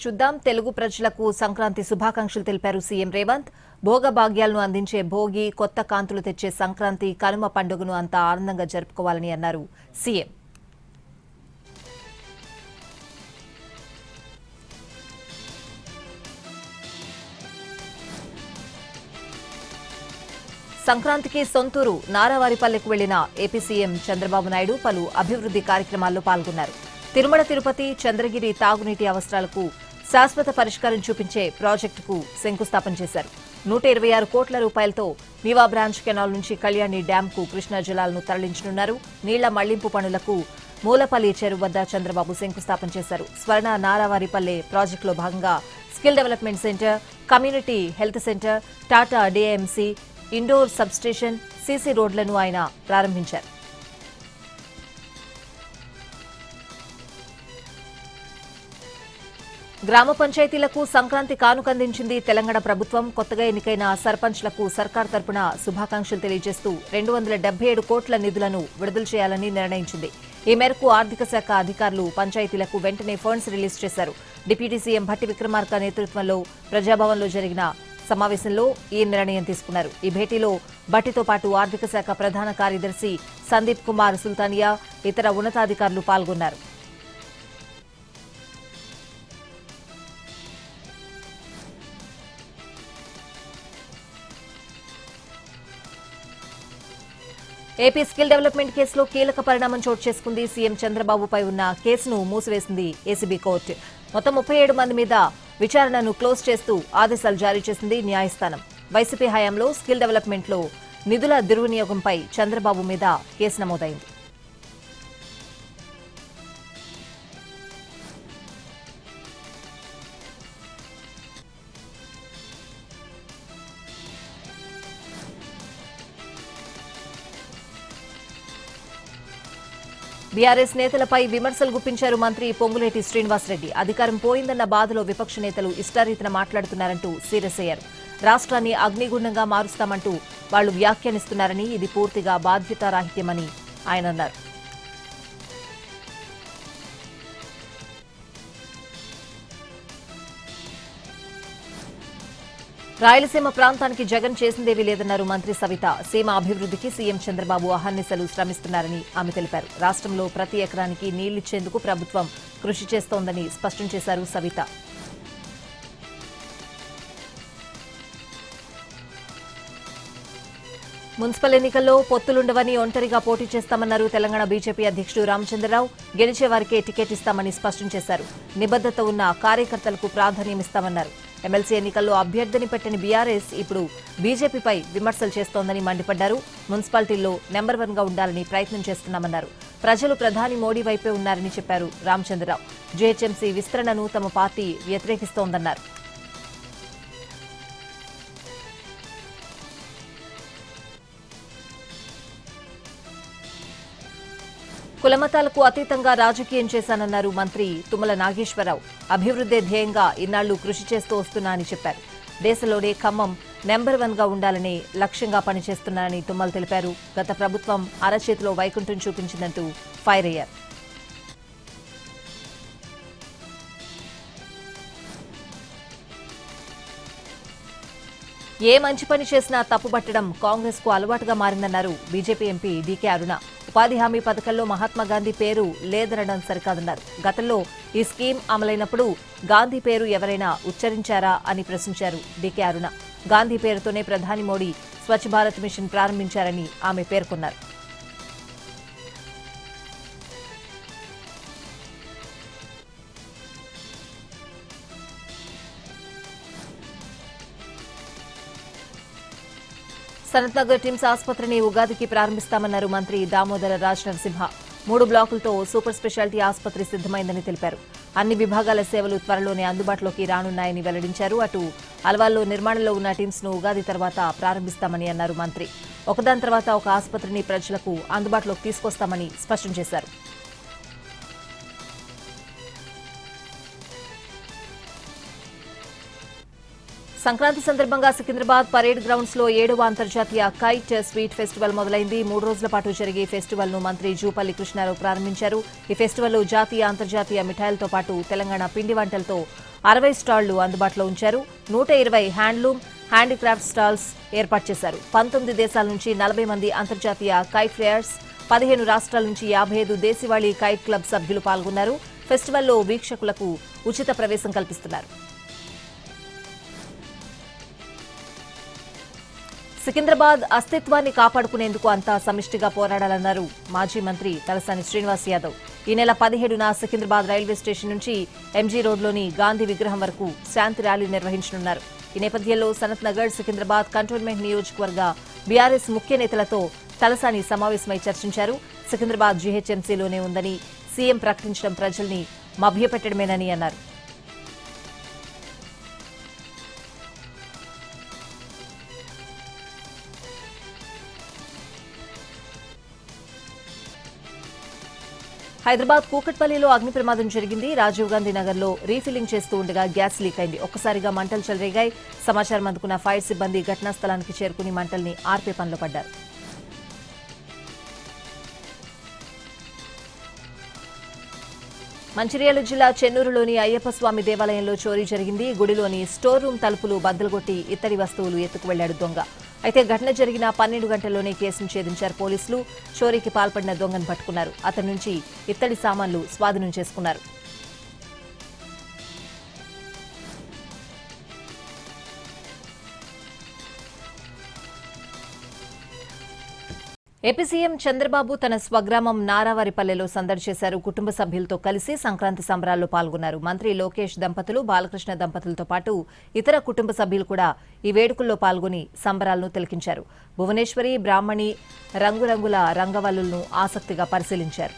చూద్దాం. తెలుగు ప్రజలకు సంక్రాంతి శుభాకాంక్షలు తెలిపారు సీఎం రేవంత్. భోగభాగ్యాలను అందించే భోగి, కొత్త కాంతులు తెచ్చే సంక్రాంతి, కనుమ పండుగను అంతా ఆనందంగా జరుపుకోవాలని అన్నారు సీఎం. సంక్రాంతికి సొంతూరు నారావారిపల్లెకు వెళ్లిన ఏపీ సీఎం చంద్రబాబు నాయుడు పలు అభివృద్ధి కార్యక్రమాల్లో పాల్గొన్నారు. తిరుమల తిరుపతి చంద్రగిరి తాగునీటి అవసరాలకు శాశ్వత పరిష్కారం చూపించే ప్రాజెక్టుకు శంకుస్థాపన చేశారు. 126 కోట్ల రూపాయలతో నీవా బ్రాంచ్ కెనాల్ నుంచి కళ్యాణి డ్యాంకు కృష్ణా జలాలను తరలించనున్నారు. నీళ్ల మళ్లింపు పనులకు మూలపల్లి చెరువు వద్ద చంద్రబాబు శంకుస్థాపన చేశారు. స్వర్ణ నారావారిపల్లె ప్రాజెక్టులో భాగంగా skill development centre, community health centre, Tata DMC indoor substation, CC రోడ్లను ఆయన ప్రారంభించారు. గ్రామ పంచాయతీలకు సంక్రాంతి కానుకందించింది తెలంగాణ ప్రభుత్వం. కొత్తగా ఎన్నికైన సర్పంచ్లకు సర్కార్ తరపున శుభాకాంక్షలు తెలియజేస్తూ 277 కోట్ల నిధులను విడుదల చేయాలని నిర్ణయించింది. ఈ మేరకు ఆర్థిక శాఖ అధికారులు పంచాయతీలకు వెంటనే ఫండ్స్ రిలీజ్ చేశారు. డిప్యూటీ సీఎం భట్టి విక్రమార్క నేతృత్వంలో ప్రజాభవన్లో జరిగిన సమావేశంలో ఈ నిర్ణయం తీసుకున్నారు. ఈ భేటీలో భట్టితో పాటు ఆర్థిక శాఖ ప్రధాన కార్యదర్శి సందీప్ కుమార్ సుల్తానియా, ఇతర ఉన్నతాధికారులు పాల్గొన్నారు. ఏపీ స్కిల్ డెవలప్మెంట్ కేసులో కీలక పరిణామం చోటు చేసుకుంది. సీఎం చంద్రబాబుపై ఉన్న కేసును మూసివేసింది ఏసీబీ కోర్టు. మొత్తం 37 మంది మీద విచారణను క్లోజ్ చేస్తూ ఆదేశాలు జారీ చేసింది న్యాయస్థానం. వైసీపీ హయాంలో స్కిల్ డెవలప్మెంట్లో నిధుల దుర్వినియోగంపై చంద్రబాబు మీద కేసు నమోదైంది. బీఆర్ఎస్ నేతలపై విమర్శలు గుప్పించారు మంత్రి పొంగులేటి శ్రీనివాసరెడ్డి. అధికారం పోయిందన్న బాధలో విపక్ష నేతలు ఇష్టారీతిన మాట్లాడుతున్నారంటూ సీరియస్ అయ్యారు. రాష్ట్రాన్ని అగ్నిగుండంగా మారుస్తామంటూ వాళ్లు వ్యాఖ్యానిస్తున్నారని, ఇది పూర్తిగా బాధ్యతారాహిత్యమని ఆయన అన్నారు. రాయలసీమ ప్రాంతానికి జగన్ చేసిందేవీ లేదన్నారు మంత్రి సవిత. సీమ అభివృద్ధికి సీఎం చంద్రబాబు అహర్నిశలు శ్రమిస్తున్నారని ఆమె తెలిపారు. రాష్ట్రంలో ప్రతి ఎకరానికి నీళ్లిచ్చేందుకు ప్రభుత్వం కృషి చేస్తోందని స్పష్టం చేశారు సవిత. మున్సిపల్ ఎన్నికల్లో పొత్తులుండవని ఒంటరిగా పోటీ చేస్తామన్నారు తెలంగాణ బీజేపీ అధ్యక్షుడు రామచంద్రరావు. గెలిచే వారికే టికెట్ ఇస్తామని స్పష్టం చేశారు. నిబద్ధత ఉన్న కార్యకర్తలకు ప్రాధాన్యమిస్తామన్నారు. ఎమ్మెల్సీ ఎన్నికల్లో అభ్యర్థిని పెట్టిన బీఆర్ఎస్ ఇప్పుడు బీజేపీపై విమర్శలు చేస్తోందని మండిపడ్డారు. మున్సిపాలిటీల్లో నెంబర్ 1 గా ఉండాలని ప్రయత్నం చేస్తున్నామన్నారు. ప్రజలు ప్రధాని మోడీ వైపే ఉన్నారని చెప్పారు రామచంద్రరావు. జీహెచ్ఎంసీ విస్తరణను తమ పార్టీ వ్యతిరేకిస్తోందన్నారు. కులమతాలకు అతీతంగా రాజకీయం చేశానన్నారు మంత్రి తుమ్మల నాగేశ్వరరావు. అభివృద్ధి ధ్యేయంగా ఇన్నాళ్లు కృషి చేస్తూ వస్తున్నా అని చెప్పారు. దేశంలోనే ఖమ్మం నెంబర్ 1 గా ఉండాలని లక్ష్యంగా పనిచేస్తున్నారని తుమ్మల తెలిపారు. గత ప్రభుత్వం అరచేతిలో వైకుంఠం చూపించిందంటూ ఫైర్ అయ్యారు. ఏ మంచి పని చేసినా తప్పుపట్టడం కాంగ్రెస్ కు అలవాటుగా మారిందన్నారు బీజేపీ ఎంపీ డీకే అరుణ. ఉపాధి హామీ పథకంలో మహాత్మాగాంధీ పేరు లేదనడం సరికాదన్నారు. గతంలో ఈ స్కీమ్ అమలైనప్పుడు గాంధీ పేరు ఎవరైనా ఉచ్చరించారా అని ప్రశ్నించారు డీకే అరుణ. గాంధీ పేరుతోనే ప్రధాని మోడీ స్వచ్ఛ భారత్ మిషన్ ప్రారంభించారని ఆమె పేర్కొన్నారు. సనత్ నగర్ టిమ్స్ ఆసుపత్రిని ఉగాదికి ప్రారంభిస్తామన్నారు మంత్రి దామోదర రాజనరసింహ. 3 బ్లాకులతో సూపర్ స్పెషాలిటీ ఆసుపత్రి సిద్దమైందని తెలిపారు. అన్ని విభాగాల సేవలు త్వరలోనే అందుబాటులోకి రానున్నాయని వెల్లడించారు. అటు అల్వాల్లో నిర్మాణంలో ఉన్న టిమ్స్ ను ఉగాది తర్వాత ప్రారంభిస్తామని అన్నారు మంత్రి. ఒకదాని తర్వాత ఒక ఆసుపత్రిని ప్రజలకు అందుబాటులోకి తీసుకొస్తామని స్పష్టం చేశారు. సంక్రాంతి సందర్భంగా సికింద్రాబాద్ పరేడ్ గ్రౌండ్స్ లో 7వ అంతర్జాతీయ కైట్ స్వీట్ ఫెస్టివల్ మొదలైంది. 3 రోజుల పాటు జరిగే ఫెస్టివల్ ను మంత్రి జూపల్లి కృష్ణారావు ప్రారంభించారు. ఈ ఫెస్టివల్ లో జాతీయ అంతర్జాతీయ మిఠాయిలతో పాటు తెలంగాణ పిండి వంటలతో 60 స్టాళ్లు అందుబాటులో ఉంచారు. 120 హ్యాండ్లూమ్, హ్యాండీక్రాఫ్ట్ స్టాల్స్ ఏర్పాటు చేశారు. 19 దేశాల నుంచి 40 మంది అంతర్జాతీయ కైట్ ఫ్లైయర్స్, 15 రాష్ట్రాల నుంచి 55 దేశీవాళీ కైట్ క్లబ్ సభ్యులు పాల్గొన్నారు. ఫెస్టివల్లో వీక్షకులకు ఉచిత ప్రవేశం కల్పిస్తున్నారు. సికింద్రాబాద్ అస్తిత్వాన్ని కాపాడుకునేందుకు అంతా సమిష్టిగా పోరాడాలన్నారు మాజీ మంత్రి తలసాని శ్రీనివాస్ యాదవ్. ఈ నెల 17న సికింద్రాబాద్ రైల్వే స్టేషన్ నుంచి ఎంజీ రోడ్లోని గాంధీ విగ్రహం వరకు శాంతి ర్యాలీ నిర్వహించనున్నారు. ఈ నేపథ్యంలో సనత్ నగర్, సికింద్రాబాద్ కంటోన్మెంట్ నియోజకవర్గ బీఆర్ఎస్ ముఖ్య నేతలతో తలసాని సమావేశమై చర్చించారు. సికింద్రాబాద్ జీహెచ్ఎంసీలోనే ఉందని సీఎం ప్రకటించడం ప్రజల్ని మభ్యపెట్టడమేనని అన్నారు. హైదరాబాద్ కూకట్పల్లిలో అగ్ని ప్రమాదం జరిగింది. రాజీవ్ గాంధీ నగర్లో రీఫిల్లింగ్ చేస్తూ ఉండగా గ్యాస్ లీక్ అయింది. ఒక్కసారిగా మంటలు చెలరేగాయి. సమాచారం అందుకున్న ఫైర్ సిబ్బంది ఘటనా స్థలానికి చేరుకుని మంటల్ని ఆర్పే పనిలో పడ్డారు. మంచిర్యాల జిల్లా చెన్నూరులోని అయ్యప్ప స్వామి దేవాలయంలో చోరీ జరిగింది. గుడిలోని స్టోర్ రూమ్ తలుపులు బద్దలుగొట్టి ఇత్తడి వస్తువులు ఎత్తుకు వెళ్లాడు దొంగ. అయితే ఘటన జరిగిన 12 గంటల్లోనే కేసును ఛేదించారు పోలీసులు. చోరీకి పాల్పడిన దొంగను పట్టుకున్నారు. అతని నుంచి ఇత్తడి సామాన్లు స్వాధీనం చేసుకున్నారు. ఏపీ సీఎం చంద్రబాబు తన స్వగ్రామం నారావారిపల్లెలో సందడి చేశారు. కుటుంబ సభ్యులతో కలిసి సంక్రాంతి సంబరాల్లో పాల్గొన్నారు. మంత్రి లోకేష్ దంపతులు, బాలకృష్ణ దంపతులతో పాటు ఇతర కుటుంబ సభ్యులు కూడా ఈ వేడుకల్లో పాల్గొని సంబరాలను తిలకించారు. భువనేశ్వరి, బ్రాహ్మణి రంగురంగుల రంగవల్లులను ఆసక్తిగా పరిశీలించారు.